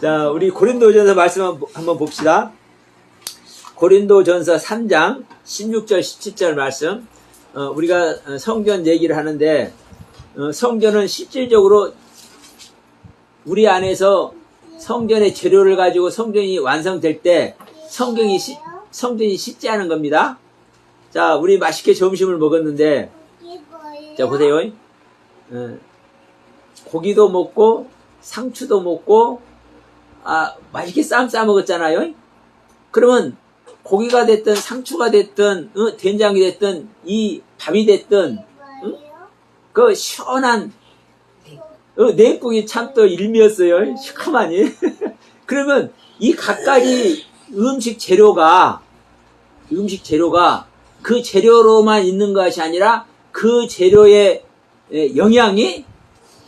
자, 우리 고린도전서 말씀 한번 봅시다. 고린도전서 3장 16절 17절 말씀. 우리가 성전 얘기를 하는데 성전은 실질적으로 우리 안에서 성전의 재료를 가지고 성전이 완성될 때 성전이 실제하는 겁니다. 자, 우리 맛있게 점심을 먹었는데, 자, 보세요. 고기도 먹고, 상추도 먹고, 맛있게 쌈 싸 먹었잖아요. 그러면 고기가 됐든, 상추가 됐든, 된장이 됐든, 이 밥이 됐든, 그 시원한, 냉국이 참 또 일미였어요. 시커하니. 그러면 이 갖가지 음식 재료가 그 재료로만 있는 것이 아니라 그 재료의 영양이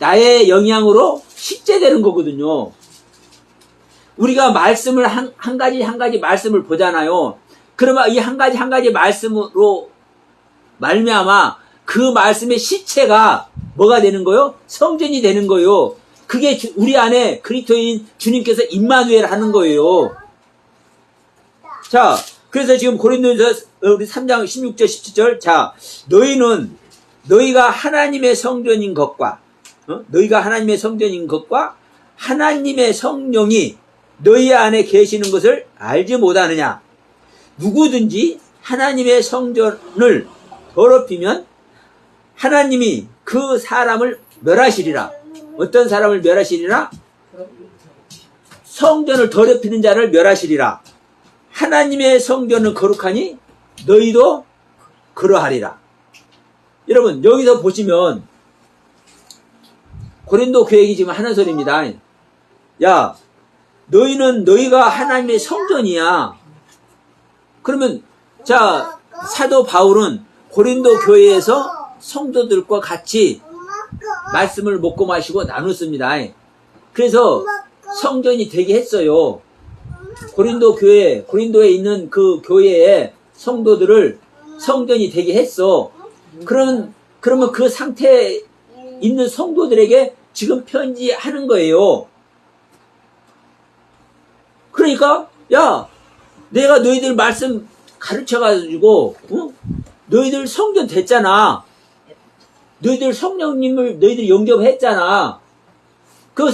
나의 영양으로 실제되는 거거든요. 우리가 말씀을 한 가지 말씀을 보잖아요. 그러면 이 한 가지 말씀으로 말미암아 그 말씀의 실체가 뭐가 되는 거요? 성전이 되는 거요. 그게 우리 안에 그리스도인 주님께서 임마누엘 하는 거예요. 자, 그래서 지금 고린도전서 우리 3장 16절 17절 자, 너희가 하나님의 성전인 것과 하나님의 성령이 너희 안에 계시는 것을 알지 못하느냐. 누구든지 하나님의 성전을 더럽히면 하나님이 그 사람을 멸하시리라. 어떤 사람을 멸하시리라? 성전을 더럽히는 자를 멸하시리라. 하나님의 성전은 거룩하니 너희도 그러하리라. 여러분, 여기서 보시면 고린도 교회가 지금 하는 소리입니다. 야, 너희가 하나님의 성전이야. 그러면 자, 사도 바울은 고린도 교회에서 성도들과 같이 말씀을 먹고 마시고 나눴습니다. 그래서 성전이 되게 했어요. 고린도에 있는 그 교회의 성도들을 성전이 되게 했어. 그러면 그 상태에 있는 성도들에게 지금 편지하는 거예요. 그러니까, 야, 내가 너희들 말씀 가르쳐가지고, 너희들 성전 됐잖아. 너희들 성령님을 너희들이 영접했잖아. 그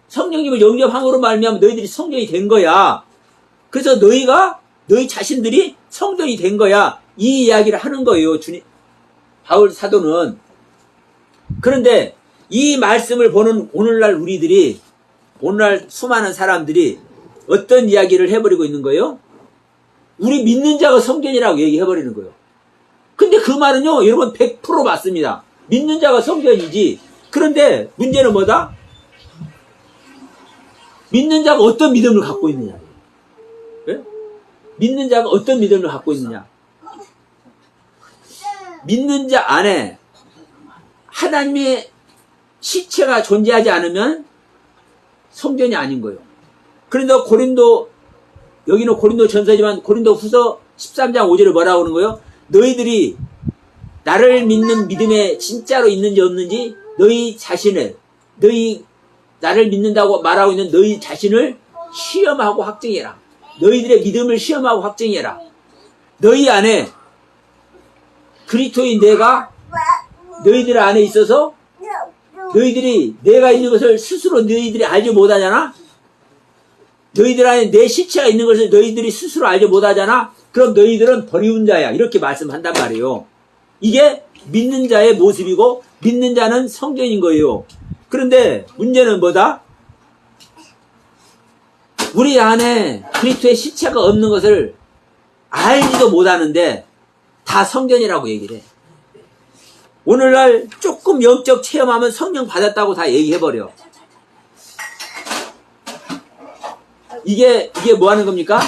성령님을 영접함으로 말미암아 너희들이 성전이 된 거야. 그래서 너희 자신들이 성전이 된 거야. 이 이야기를 하는 거예요. 바울 사도는. 그런데 이 말씀을 보는 오늘날 수많은 사람들이 어떤 이야기를 해버리고 있는 거예요? 우리 믿는 자가 성전이라고 얘기해버리는 거예요. 근데 그 말은요, 여러분 100% 맞습니다. 믿는 자가 성전이지. 그런데 문제는 뭐다? 믿는 자가 어떤 믿음을 갖고 있느냐. 네? 믿는 자가 어떤 믿음을 갖고 있느냐. 믿는 자 안에 하나님의 실체가 존재하지 않으면 성전이 아닌 거예요. 그런데 여기는 고린도 전서지만 고린도 후서 13장 5절에 뭐라고 하는 거예요? 너희들이 나를 믿는 믿음에 진짜로 있는지 없는지 나를 믿는다고 말하고 있는 너희 자신을 시험하고 확증해라. 너희들의 믿음을 시험하고 확증해라. 너희 안에 그리스도인 내가 너희들 안에 있어서 너희들이 내가 있는 것을 스스로 너희들이 알지 못하잖아? 너희들 안에 내 실체가 있는 것을 너희들이 스스로 알지 못하잖아? 그럼 너희들은 버리운 자야. 이렇게 말씀한단 말이에요. 이게 믿는 자의 모습이고 믿는 자는 성전인 거예요. 그런데 문제는 뭐다? 우리 안에 그리스도의 실체가 없는 것을 알지도 못하는데 다 성전이라고 얘기를 해. 오늘날 조금 영적 체험하면 성령 받았다고 다 얘기해버려. 이게 뭐 하는 겁니까?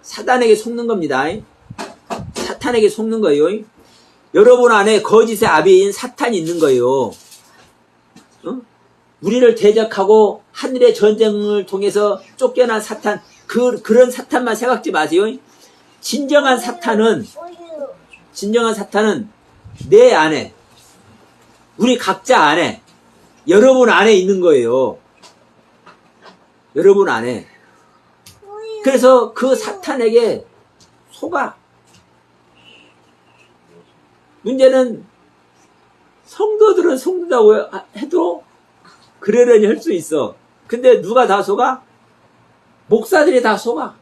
사탄에게 속는 겁니다. 사탄에게 속는 거예요. 여러분 안에 거짓의 아비인 사탄이 있는 거예요. 우리를 대적하고 하늘의 전쟁을 통해서 쫓겨난 사탄, 그런 사탄만 생각지 마세요. 진정한 사탄은 내 안에, 우리 각자 안에, 여러분 안에 있는 거예요. 여러분 안에. 그래서 그 사탄에게 속아. 문제는 성도들은 속는다고 해도 그러려니 할 수 있어. 근데 누가 다 속아? 목사들이 다 속아.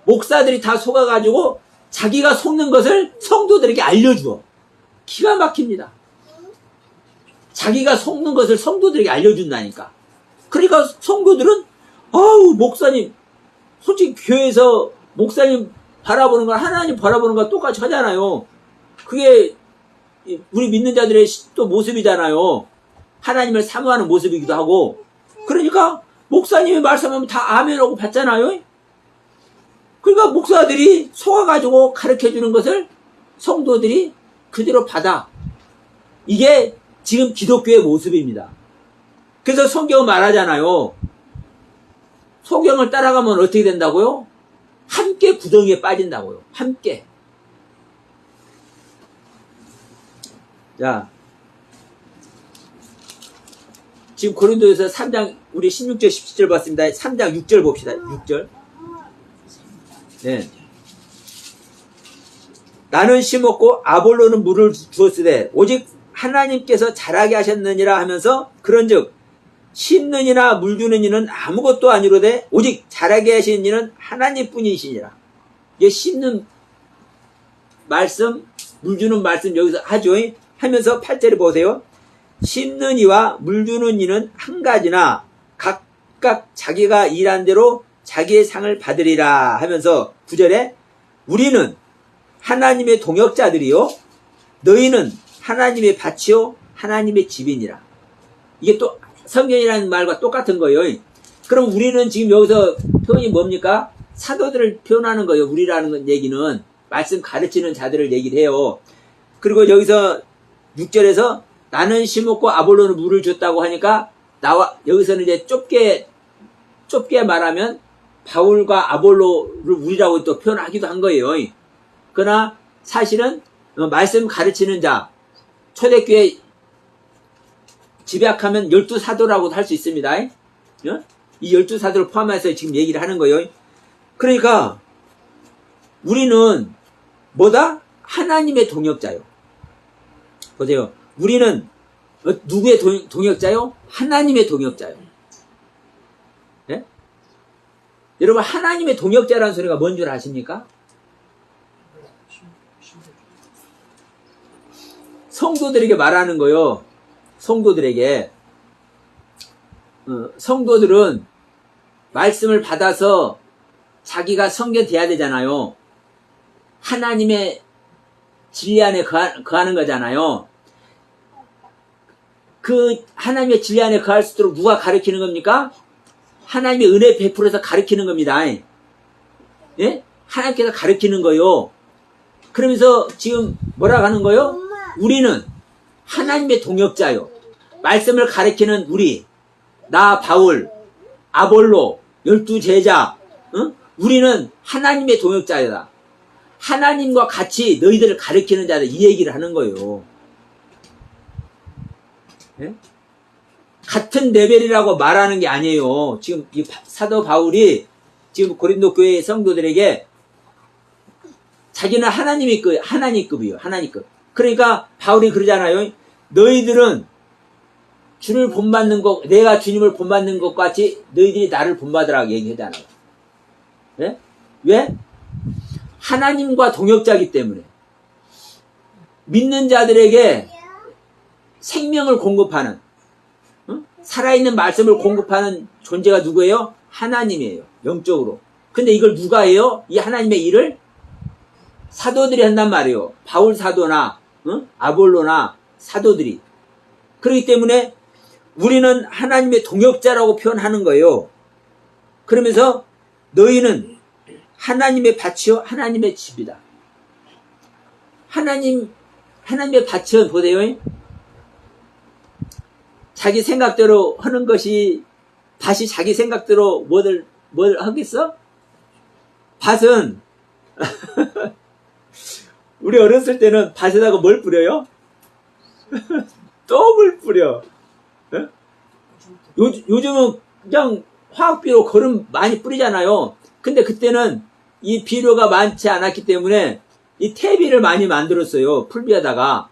목사들이 다 속아가지고 자기가 속는 것을 성도들에게 알려주어. 기가 막힙니다. 자기가 속는 것을 성도들에게 알려준다니까. 그러니까 성도들은 아우 목사님 솔직히 교회에서 목사님 바라보는 건 하나님 바라보는 건 똑같이 하잖아요. 그게 우리 믿는 자들의 또 모습이잖아요. 하나님을 사모하는 모습이기도 하고. 그러니까 목사님이 말씀하면 다 아멘하고 받잖아요. 그러니까 목사들이 속아가지고 가르쳐주는 것을 성도들이 그대로 받아. 이게 지금 기독교의 모습입니다. 그래서 성경은 말하잖아요. 소경을 따라가면 어떻게 된다고요? 함께 구덩이에 빠진다고요. 함께. 자, 지금 고린도에서 3장 우리 16절 17절 봤습니다. 3장 6절 봅시다. 6절. 네. 나는 심었고 아볼로는 물을 주었으되 오직 하나님께서 자라게 하셨느니라 하면서 그런즉 심는 이나 물 주는 이는 아무것도 아니로되 오직 자라게 하시는 이는 하나님뿐이시니라. 이게 심는 말씀, 물 주는 말씀 여기서 하죠. 하면서 8절에 보세요. 심는 이와 물 주는 이는 한 가지나 각각 자기가 일한 대로 자기의 상을 받으리라 하면서 9절에 우리는 하나님의 동역자들이요 너희는 하나님의 밭이요 하나님의 집이니라. 이게 또 성경이라는 말과 똑같은 거예요. 그럼 우리는 지금 여기서 표현이 뭡니까? 사도들을 표현하는 거예요. 우리라는 얘기는 말씀 가르치는 자들을 얘기를 해요. 그리고 여기서 6절에서 나는 심었고 아볼로는 물을 줬다고 하니까 나와 여기서는 이제 좁게 말하면 바울과 아볼로를 우리라고 또 표현하기도 한 거예요. 그러나 사실은 말씀 가르치는 자, 초대교회 집약하면 12사도라고도 할 수 있습니다. 이 12사도를 포함해서 지금 얘기를 하는 거예요. 그러니까 우리는 뭐다? 하나님의 동역자요. 보세요. 우리는 누구의 동역자요? 하나님의 동역자요. 네? 여러분 하나님의 동역자라는 소리가 뭔 줄 아십니까? 성도들에게 말하는 거요. 성도들에게 성도들은 말씀을 받아서 자기가 성결돼야 되잖아요. 하나님의 진리 안에 거하는 거잖아요. 그 하나님의 진리 안에 거할 수 있도록 누가 가르치는 겁니까? 하나님의 은혜 베풀어서 가르치는 겁니다. 예? 하나님께서 가르치는 거요. 그러면서 지금 뭐라고 하는 거요? 우리는 하나님의 동역자요. 말씀을 가르치는 우리, 나 바울, 아볼로, 12제자, 우리는 하나님의 동역자이다. 하나님과 같이 너희들을 가르치는 자들 이 얘기를 하는 거예요. 예? 같은 레벨이라고 말하는 게 아니에요. 지금 이 사도 바울이 지금 고린도 교회 성도들에게 자기는 하나님급이에요. 하나님급. 그러니까 바울이 그러잖아요. 너희들은 주를 본받는 것, 내가 주님을 본받는 것 같이 너희들이 나를 본받으라고 얘기하잖아요. 네? 왜? 하나님과 동역자이기 때문에. 믿는 자들에게 생명을 공급하는, 살아있는 말씀을 공급하는 존재가 누구예요? 하나님이에요. 영적으로. 근데 이걸 누가 해요? 이 하나님의 일을 사도들이 한단 말이에요. 바울 사도나 아볼로나 사도들이. 그렇기 때문에 우리는 하나님의 동역자라고 표현하는 거예요. 그러면서 너희는 하나님의 밭이요 하나님의 집이다. 하나님의 밭은 보세요. 자기 생각대로 하는 것이 밭이 자기 생각대로 뭘 하겠어? 밭은 우리 어렸을 때는 밭에다가 뭘 뿌려요? 똥을 뿌려. 요즘은 그냥 화학비료 거름 많이 뿌리잖아요. 근데 그때는 이 비료가 많지 않았기 때문에 이 퇴비를 많이 만들었어요. 풀비에다가.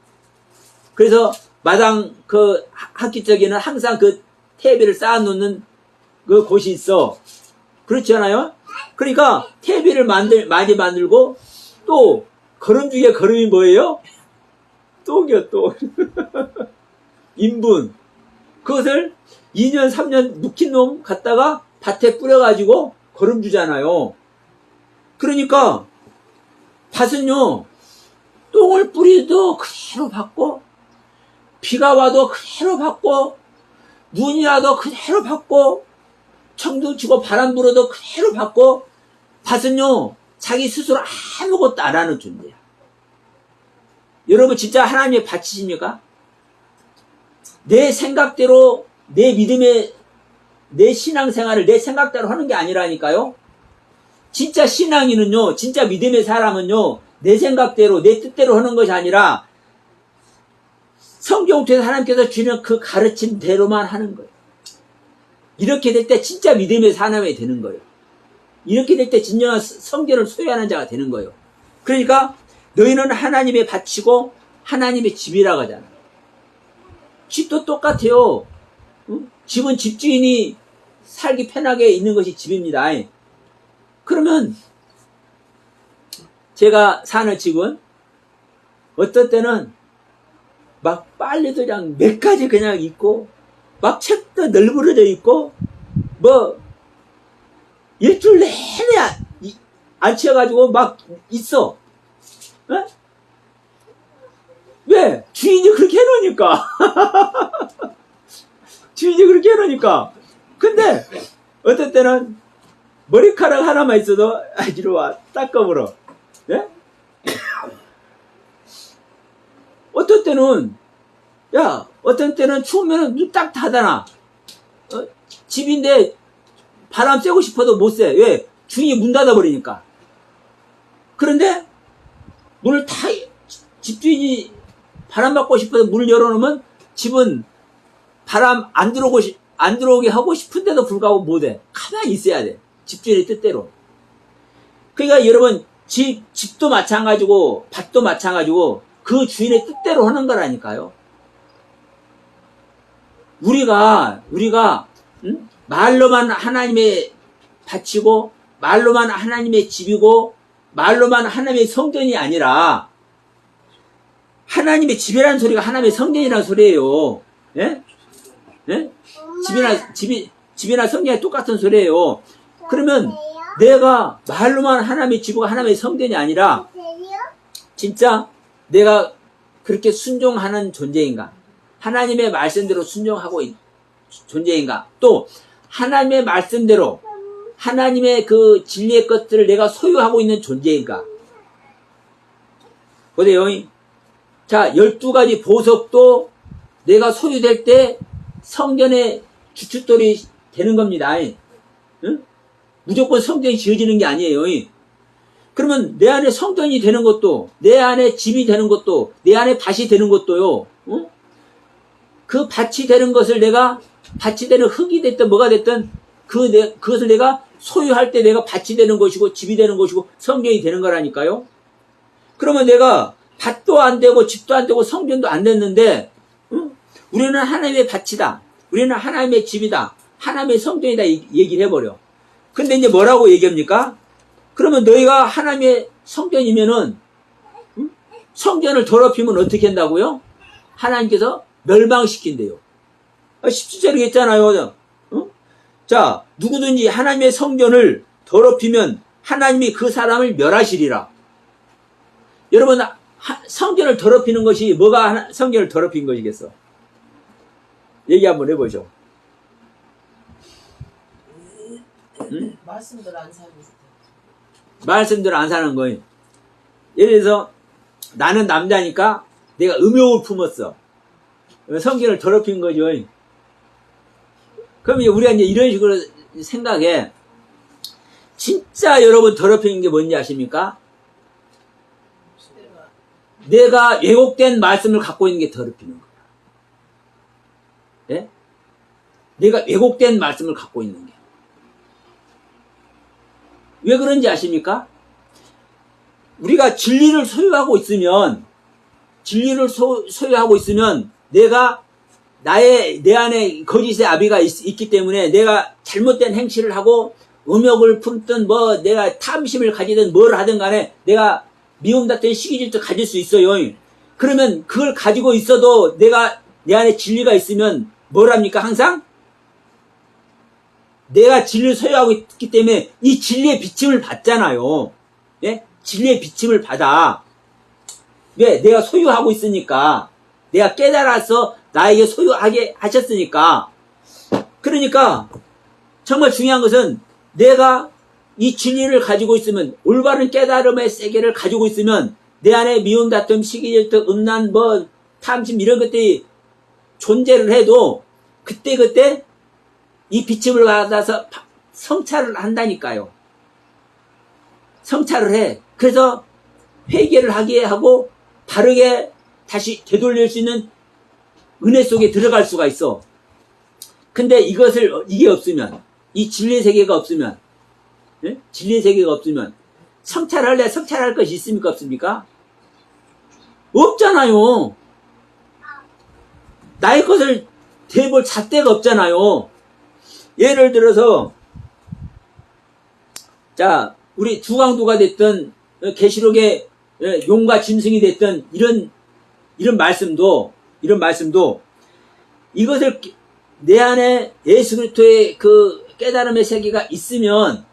그래서 마당 그 학기 쪽에는 항상 그 퇴비를 쌓아놓는 그 곳이 있어. 그렇지 않아요? 그러니까 퇴비를 많이 만들고 또 거름 중에 거름이 뭐예요? 똑이요, 똑. 인분. 그것을 2년, 3년 묵힌 놈 갖다가 밭에 뿌려가지고 거름 주잖아요. 그러니까 밭은요, 똥을 뿌리도 그대로 받고, 비가 와도 그대로 받고, 눈이 와도 그대로 받고, 청도 치고 바람 불어도 그대로 받고, 밭은요, 자기 스스로 아무것도 안 하는 존재야. 여러분 진짜 하나님의 밭이십니까? 내 생각대로, 내 믿음의, 내 신앙생활을 내 생각대로 하는 게 아니라니까요. 진짜 신앙인은요, 진짜 믿음의 사람은요, 내 생각대로, 내 뜻대로 하는 것이 아니라 성경 통해서 하나님께서 주는 그 가르침대로만 하는 거예요. 이렇게 될 때 진짜 믿음의 사람이 되는 거예요. 이렇게 될 때 진정한 성결을 소유하는 자가 되는 거예요. 그러니까 너희는 하나님의 밭이고 하나님의 집이라고 하잖아요. 집도 똑같아요. 집은 집주인이 살기 편하게 있는 것이 집입니다. 그러면 제가 사는 집은 어떤 때는 막 빨래도 그냥 몇 가지 그냥 있고 막 책도 널브러져 있고 뭐 일주일 내내 안 치워가지고 막 있어. 에? 왜? 주인이 그렇게 해놓으니까. 주인이 그렇게 해놓으니까. 근데 어떤 때는 머리카락 하나만 있어도 이리 와 닦아버려. 예? 어떤 때는 야 어떤 때는 추우면 눈 딱 닫아놔. 집인데 바람 쐬고 싶어도 못 쐬. 왜? 주인이 문 닫아버리니까. 그런데 문을 다 집주인이 바람 받고 싶어서 문을 열어놓으면 집은 바람 안 들어오게 하고 싶은데도 불구하고 못해. 가만히 있어야 돼. 집주인의 뜻대로. 그러니까 여러분 집도 마찬가지고 밭도 마찬가지고 그 주인의 뜻대로 하는 거라니까요. 우리가 말로만 하나님의 밭이고 말로만 하나님의 집이고 말로만 하나님의 성전이 아니라 하나님의 집이라는 소리가 하나님의 성전이라는 소리예요. 예? 예? 집이나 성전이 똑같은 소리예요. 그러면 내가 말로만 하나님의 집이고 하나님의 성전이 아니라 진짜 내가 그렇게 순종하는 존재인가? 하나님의 말씀대로 순종하고 있는 존재인가? 또 하나님의 말씀대로 하나님의 그 진리의 것들을 내가 소유하고 있는 존재인가? 보세요. 자, 12가지 보석도 내가 소유될 때 성전의 주춧돌이 되는 겁니다. 응? 무조건 성전이 지어지는 게 아니에요. 그러면 내 안에 성전이 되는 것도, 내 안에 집이 되는 것도, 내 안에 밭이 되는 것도요. 응? 그 밭이 되는 것을 내가 밭이 되는 흙이 됐든 뭐가 됐든 그것을 내가 소유할 때 내가 밭이 되는 것이고 집이 되는 것이고 성전이 되는 거라니까요. 그러면 내가 밭도 안 되고 집도 안 되고 성전도 안 됐는데 응? 우리는 하나님의 밭이다. 우리는 하나님의 집이다. 하나님의 성전이다 얘기를 해버려. 근데 이제 뭐라고 얘기합니까? 그러면 너희가 하나님의 성전이면은 응? 성전을 더럽히면 어떻게 한다고요? 하나님께서 멸망시킨대요. 17절에 했잖아요. 응? 자, 누구든지 하나님의 성전을 더럽히면 하나님이 그 사람을 멸하시리라. 여러분, 성전을 더럽히는 것이 뭐가 성전을 더럽힌 것이겠어? 얘기 한번 해보죠. 응? 말씀대로 안 살고 있어요. 말씀대로 안 사는 거예요. 예를 들어서 나는 남자니까 내가 음욕을 품었어. 성전을 더럽힌 거죠. 그럼 우리가 이제 이런 식으로 생각해. 진짜 여러분 더럽히는 게 뭔지 아십니까? 내가 왜곡된 말씀을 갖고 있는 게 더럽히는 거야. 예? 내가 왜곡된 말씀을 갖고 있는 게. 왜 그런지 아십니까? 우리가 진리를 소유하고 있으면, 내가 내 안에 거짓의 아비가 있기 때문에 내가 잘못된 행실을 하고 음욕을 품든 내가 탐심을 가지든 뭘 하든 간에 내가 미움받던 시기질도 가질 수 있어요. 그러면 그걸 가지고 있어도 내가 내 안에 진리가 있으면 뭘 합니까? 항상 내가 진리를 소유하고 있기 때문에 이 진리의 비침을 받잖아요. 예? 진리의 비침을 받아. 왜? 내가 소유하고 있으니까. 내가 깨달아서 나에게 소유하게 하셨으니까. 그러니까 정말 중요한 것은 내가 이 진리를 가지고 있으면, 올바른 깨달음의 세계를 가지고 있으면 내 안에 미움, 다툼, 시기질투, 음란, 탐심 이런 것들이 존재를 해도 그때 이 비침을 받아서 성찰을 한다니까요. 성찰을 해. 그래서 회개를 하게 하고 바르게 다시 되돌릴 수 있는 은혜 속에 들어갈 수가 있어. 근데 이게 없으면, 이 진리의 세계가 없으면, 예? 진리의 세계가 없으면 성찰할 것이 있습니까? 없습니까? 없잖아요. 나의 것을 대볼 잣대가 없잖아요. 예를 들어서 자, 우리 두강도가 됐던 계시록의 용과 짐승이 됐던 이런 말씀도 이것을 내 안에 예수 그리스도의 그 깨달음의 세계가 있으면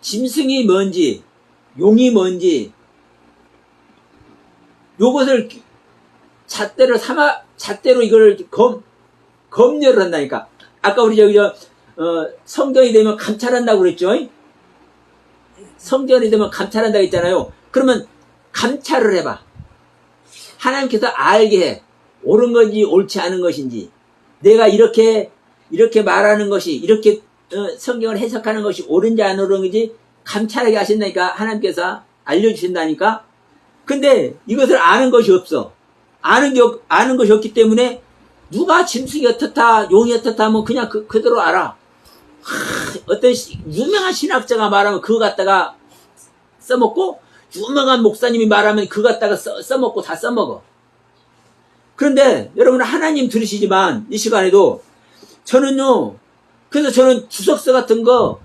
짐승이 뭔지 용이 뭔지 요것을 잣대로 이걸 검열을 한다니까. 아까 우리 성경이 되면 감찰한다고 그랬죠? 성경이 되면 감찰한다고 했잖아요. 그러면 감찰을 해봐. 하나님께서 알게 해. 옳은 건지 옳지 않은 것인지, 내가 이렇게 말하는 것이, 이렇게 성경을 해석하는 것이 옳은지 안 옳은지 감찰하게 하신다니까. 하나님께서 알려주신다니까. 근데 이것을 아는 것이 없어. 아는 것이 없기 때문에 누가 짐승이 어떻다, 용이 어떻다 하면 그냥 그대로 알아. 어떤 유명한 신학자가 말하면 그거 갖다가 써먹고, 유명한 목사님이 말하면 그거 갖다가 써먹고 다 써먹어. 그런데 여러분, 하나님 들으시지만 이 시간에도 저는요, 그래서 저는 주석서 같은 거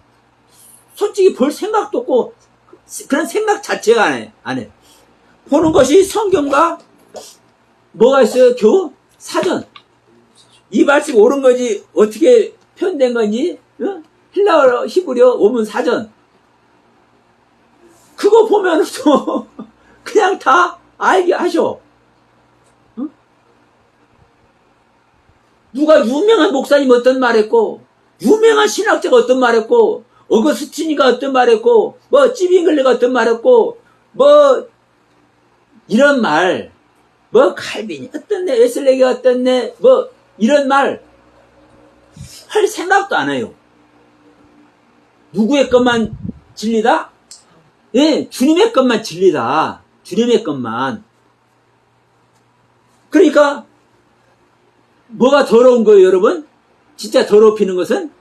솔직히 볼 생각도 없고 그런 생각 자체가 안 해. 보는 것이 성경과 뭐가 있어요? 교우? 사전. 이 말씀 옳은 건지 어떻게 표현된 건지 헬라어, 히브리어, 원문 사전. 그거 보면 또 그냥 다 알게 하셔. 누가 유명한 목사님 어떤 말했고, 유명한 신학자가 어떤 말했고, 어거스틴이가 어떤 말했고, 찌빙글레가 어떤 말했고, 이런 말, 칼빈이 어떻네, 웨슬레이가 어떻네, 이런 말 할 생각도 안 해요. 누구의 것만 진리다? 예, 주님의 것만 진리다. 주님의 것만. 그러니까 뭐가 더러운 거예요, 여러분? 진짜 더럽히는 것은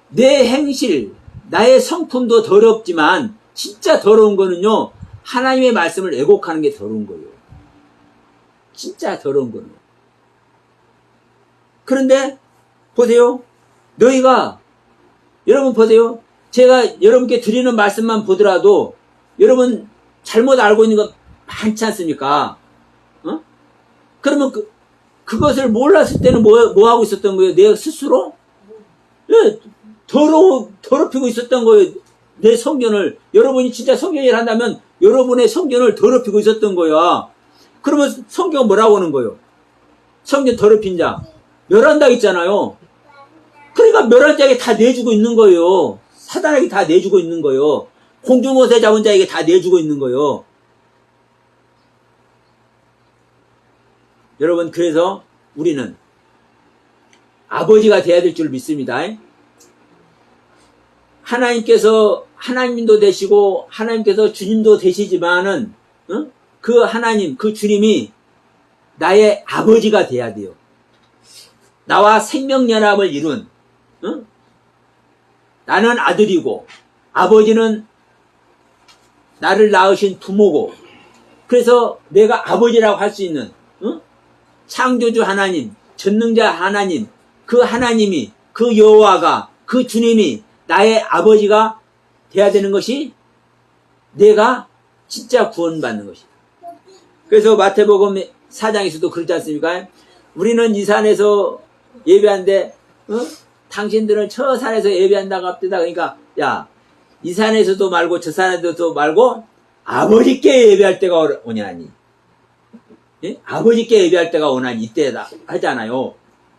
내 행실, 나의 성품도 더럽지만 진짜 더러운 거는요, 하나님의 말씀을 왜곡하는 게 더러운 거예요. 진짜 더러운 거는. 그런데 보세요. 여러분 보세요. 제가 여러분께 드리는 말씀만 보더라도 여러분 잘못 알고 있는 거 많지 않습니까? 그러면 그것을 몰랐을 때는 뭐 하고 있었던 거예요? 내 스스로? 예, 더럽히고 있었던 거예요. 내 성견을. 여러분이 진짜 성견을 한다면 여러분의 성견을 더럽히고 있었던 거야. 그러면 성경은 뭐라고 하는 거예요? 성견 더럽힌 자. 멸한다 있잖아요. 그러니까 멸한 자에게 다 내주고 있는 거예요. 사단에게 다 내주고 있는 거예요. 공중옷에 잡은 자에게 다 내주고 있는 거예요. 여러분, 그래서 우리는 아버지가 돼야 될 줄 믿습니다. 하나님도 되시고 하나님께서 주님도 되시지만은 그 하나님, 그 주님이 나의 아버지가 돼야 돼요. 나와 생명연합을 이룬, 나는 아들이고 아버지는 나를 낳으신 부모고, 그래서 내가 아버지라고 할 수 있는 창조주 하나님, 전능자 하나님, 그 하나님이, 그 여호와가, 그 주님이 나의 아버지가 돼야 되는 것이 내가 진짜 구원받는 것이다. 그래서 마태복음 4장에서도 그렇지 않습니까? 우리는 이 산에서 예배하는데 당신들은 저 산에서 예배한다고 합니다. 그러니까 야, 이 산에서도 말고 저 산에서도 말고 아버지께 예배할 때가 오냐니. 예? 아버지께 예배할 때가 오나니 이때다 하잖아요.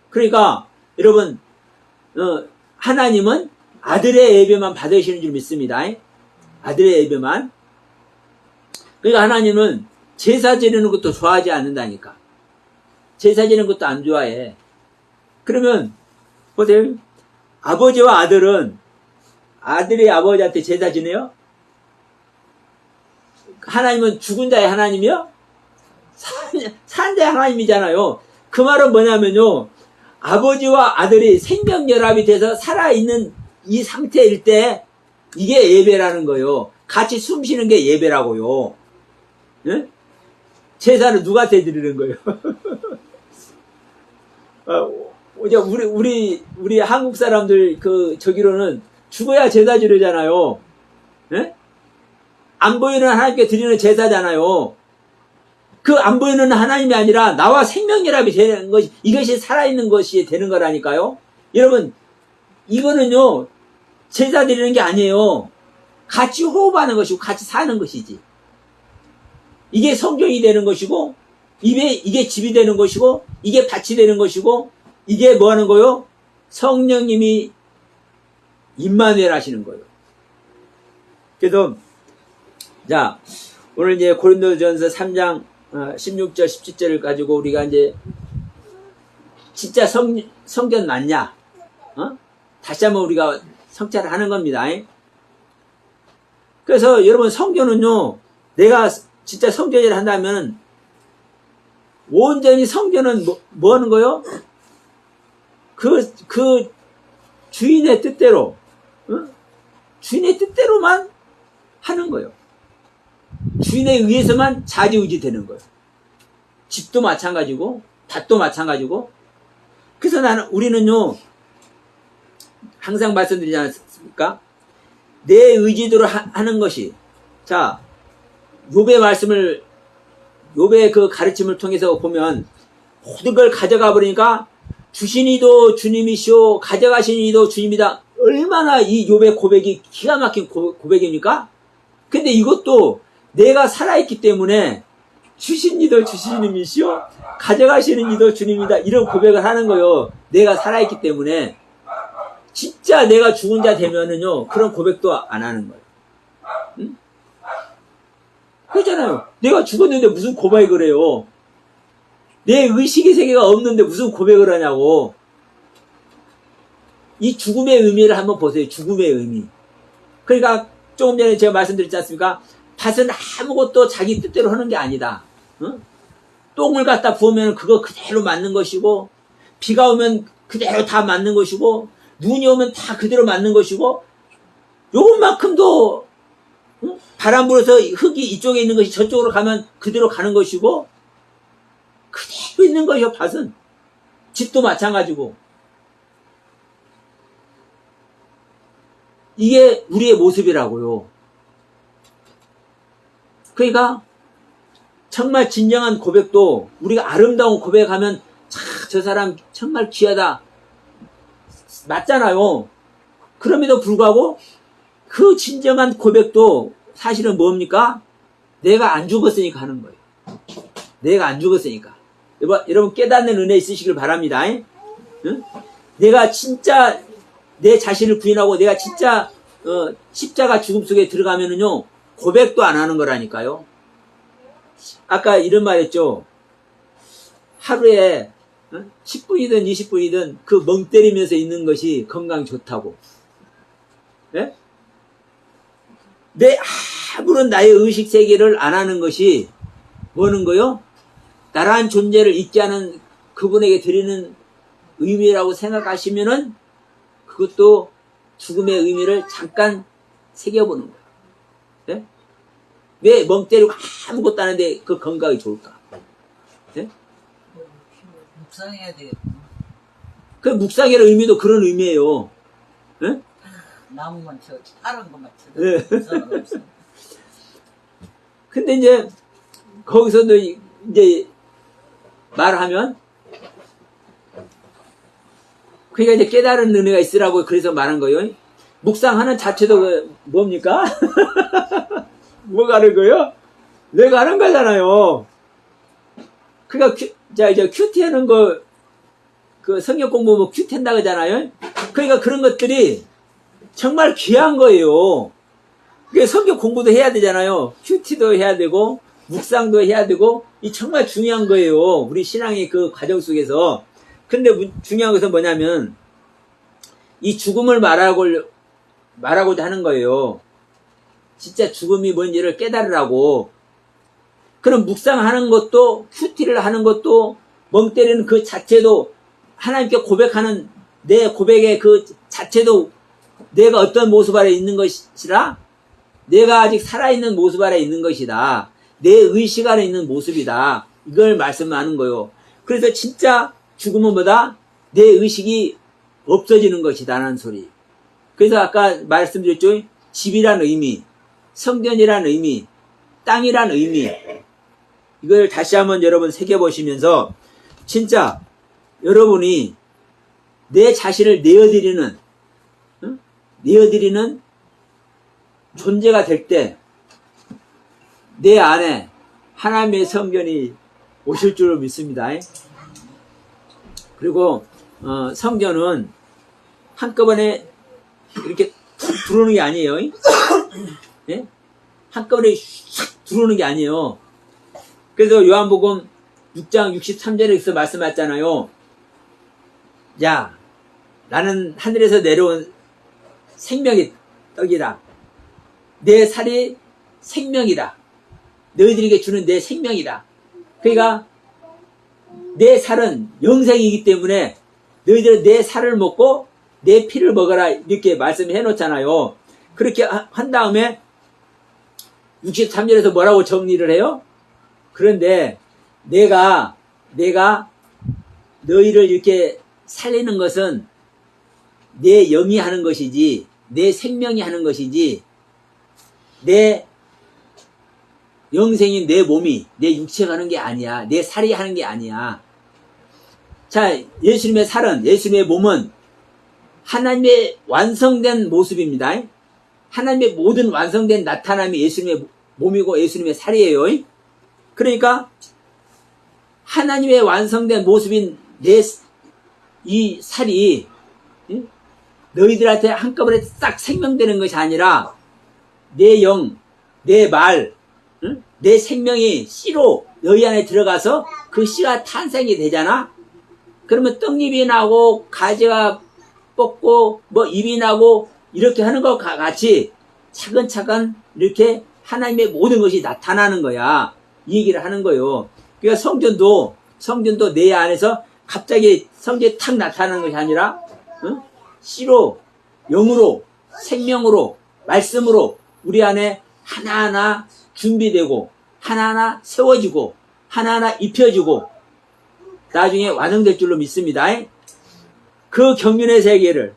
그러니까 여러분 하나님은 아들의 예배만 받으시는 줄 믿습니다. 아들의 예배만. 그러니까 하나님은 제사 지내는 것도 좋아하지 않는다니까. 제사 지내는 것도 안 좋아해. 그러면 보세요. 아버지와 아들은 아들이 아버지한테 제사 지내요? 하나님은 죽은 자의 하나님이요? 산 자의 하나님이잖아요. 그 말은 뭐냐면요, 아버지와 아들이 생명결합이 돼서 살아있는 이 상태일 때 이게 예배라는 거예요. 같이 숨 쉬는 게 예배라고요. 예? 제사를 누구한테 드리는 거예요? 우리 한국 사람들 저기로는 죽어야 제사 지르잖아요. 예? 안 보이는 하나님께 드리는 제사잖아요. 그 안 보이는 하나님이 아니라 나와 생명결합이 되는 것이, 이것이 살아있는 것이 되는 거라니까요. 여러분, 이거는요, 제사 드리는 게 아니에요. 같이 호흡하는 것이고, 같이 사는 것이지. 이게 성경이 되는 것이고, 이게 집이 되는 것이고, 이게 밭이 되는 것이고, 이게 뭐 하는 거요? 성령님이 임마누엘 하시는 거예요. 그래서, 자, 오늘 이제 고린도전서 3장 16절, 17절을 가지고 우리가 이제 진짜 성전 맞냐? 다시 한번 우리가 성찰을 하는 겁니다. 그래서 여러분, 성전은요, 내가 진짜 성전이라 한다면 온전히 성전은 뭐 하는 거요? 그 주인의 뜻대로, 주인의 뜻대로만 하는 거예요. 주인에 의해서만 좌지우지 되는 거예요. 집도 마찬가지고, 밭도 마찬가지고. 그래서 우리는요, 항상 말씀드리지 않습니까? 내 의지대로 하는 것이, 자, 욥의 그 가르침을 통해서 보면, 모든 걸 가져가 버리니까, 주신 이도 주님이시오, 가져가신 이도 주님이다. 얼마나 이 욥의 고백이 기가 막힌 고백입니까? 근데 이것도 내가 살아있기 때문에 주신 이도 주님이시오, 가져가시는 이도 주님이다. 이런 고백을 하는 거예요. 내가 살아있기 때문에. 진짜 내가 죽은 자 되면은요, 그런 고백도 안 하는 거예요. 응? 그렇잖아요. 내가 죽었는데 무슨 고백을 해요? 내 의식의 세계가 없는데 무슨 고백을 하냐고. 이 죽음의 의미를 한번 보세요. 죽음의 의미. 그러니까 조금 전에 제가 말씀드렸지 않습니까? 밭은 아무것도 자기 뜻대로 하는 게 아니다. 똥을 갖다 부으면 그거 그대로 맞는 것이고, 비가 오면 그대로 다 맞는 것이고, 눈이 오면 다 그대로 맞는 것이고, 요것만큼도 바람 불어서 흙이 이쪽에 있는 것이 저쪽으로 가면 그대로 가는 것이고, 그대로 있는 것이요. 밭은 집도 마찬가지고. 이게 우리의 모습이라고요. 그러니까 정말 진정한 고백도, 우리가 아름다운 고백하면 저 사람 정말 귀하다 맞잖아요. 그럼에도 불구하고 그 진정한 고백도 사실은 뭡니까? 내가 안 죽었으니까 하는 거예요. 내가 안 죽었으니까. 여러분 깨닫는 은혜 있으시길 바랍니다. 응? 내가 진짜 내 자신을 부인하고 내가 진짜 십자가 죽음 속에 들어가면은요, 고백도 안 하는 거라니까요. 아까 이런 말 했죠. 하루에 10분이든 20분이든 그 멍 때리면서 있는 것이 건강 좋다고. 네? 내 아무런 나의 의식 세계를 안 하는 것이 뭐는 거요? 나라는 존재를 잊지 않은 그분에게 드리는 의미라고 생각하시면은 그것도 죽음의 의미를 잠깐 새겨보는 거예요. 네? 왜 멍 때리고 아무것도 안 하는데 그 건강이 좋을까? 네? 묵상해야 되겠구나. 그 묵상이라는 의미도 그런 의미예요. 네? 나무만 쳐, 파란 것만 쳐. 네. 없어. 근데 이제 거기서도 이제 말하면 그러니까 이제 깨달은 은혜가 있으라고 그래서 말한 거예요. 묵상하는 자체도 뭡니까? 뭐가 하는 거예요? 내가 하는 거잖아요. 그러니까 이제 큐티 하는 거, 그 성경 공부 뭐 큐티 한다 그러잖아요. 그러니까 그런 것들이 정말 귀한 거예요. 그러니까 성경 공부도 해야 되잖아요. 큐티도 해야 되고, 묵상도 해야 되고, 이 정말 중요한 거예요. 우리 신앙의 그 과정 속에서. 근데 중요한 것은 뭐냐면, 이 죽음을 말하고자 하는 거예요. 진짜 죽음이 뭔지를 깨달으라고. 그럼 묵상하는 것도, 큐티를 하는 것도, 멍 때리는 그 자체도, 하나님께 고백하는 내 고백의 그 자체도 내가 어떤 모습 아래 있는 것이라, 내가 아직 살아있는 모습 아래 있는 것이다. 내 의식 아래 있는 모습이다. 이걸 말씀하는 거예요. 그래서 진짜 죽음은 뭐다? 내 의식이 없어지는 것이다라는 소리. 그래서 아까 말씀드렸죠? 집이란 의미, 성전이란 의미, 땅이란 의미. 이걸 다시 한번 여러분 새겨보시면서 진짜 여러분이 내 자신을 내어드리는 존재가 될 때 내 안에 하나님의 성전이 오실 줄을 믿습니다. 그리고 성전은 한꺼번에 이렇게 툭 들어오는 게 아니에요. 예? 한꺼번에 싹 들어오는 게 아니에요. 그래서 요한복음 6장 63절에서 말씀하셨잖아요. 야, 나는 하늘에서 내려온 생명의 떡이다. 내 살이 생명이다. 너희들에게 주는 내 생명이다. 그러니까 내 살은 영생이기 때문에 너희들은 내 살을 먹고 내 피를 먹어라 이렇게 말씀해 놓잖아요. 그렇게 한 다음에 63절에서 뭐라고 정리를 해요? 그런데 내가 너희를 이렇게 살리는 것은 내 영이 하는 것이지, 내 생명이 하는 것이지, 내 영생인 내 몸이, 내 육체가 하는 게 아니야. 내 살이 하는 게 아니야. 자, 예수님의 살은, 예수님의 몸은 하나님의 완성된 모습입니다. 하나님의 모든 완성된 나타남이 예수님의 몸이고 예수님의 살이에요. 그러니까 하나님의 완성된 모습인 이 살이 너희들한테 한꺼번에 싹 생명되는 것이 아니라 내 영, 내 말, 내 생명이 씨로 너희 안에 들어가서 그 씨가 탄생이 되잖아. 그러면 떡잎이 나고 가지가 뻗고 뭐 잎이 나고 이렇게 하는 것과 같이 차근차근 이렇게 하나님의 모든 것이 나타나는 거야. 이 얘기를 하는 거예요. 그러니까 성전도 내 안에서 갑자기 성전이 탁 나타나는 것이 아니라 씨로, 영으로, 생명으로, 말씀으로 우리 안에 하나하나 준비되고 하나하나 세워지고 하나하나 입혀지고 나중에 완성될 줄로 믿습니다. 그 경륜의 세계를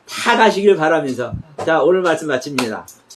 다 가시길 바라면서 자, 오늘 말씀 마칩니다.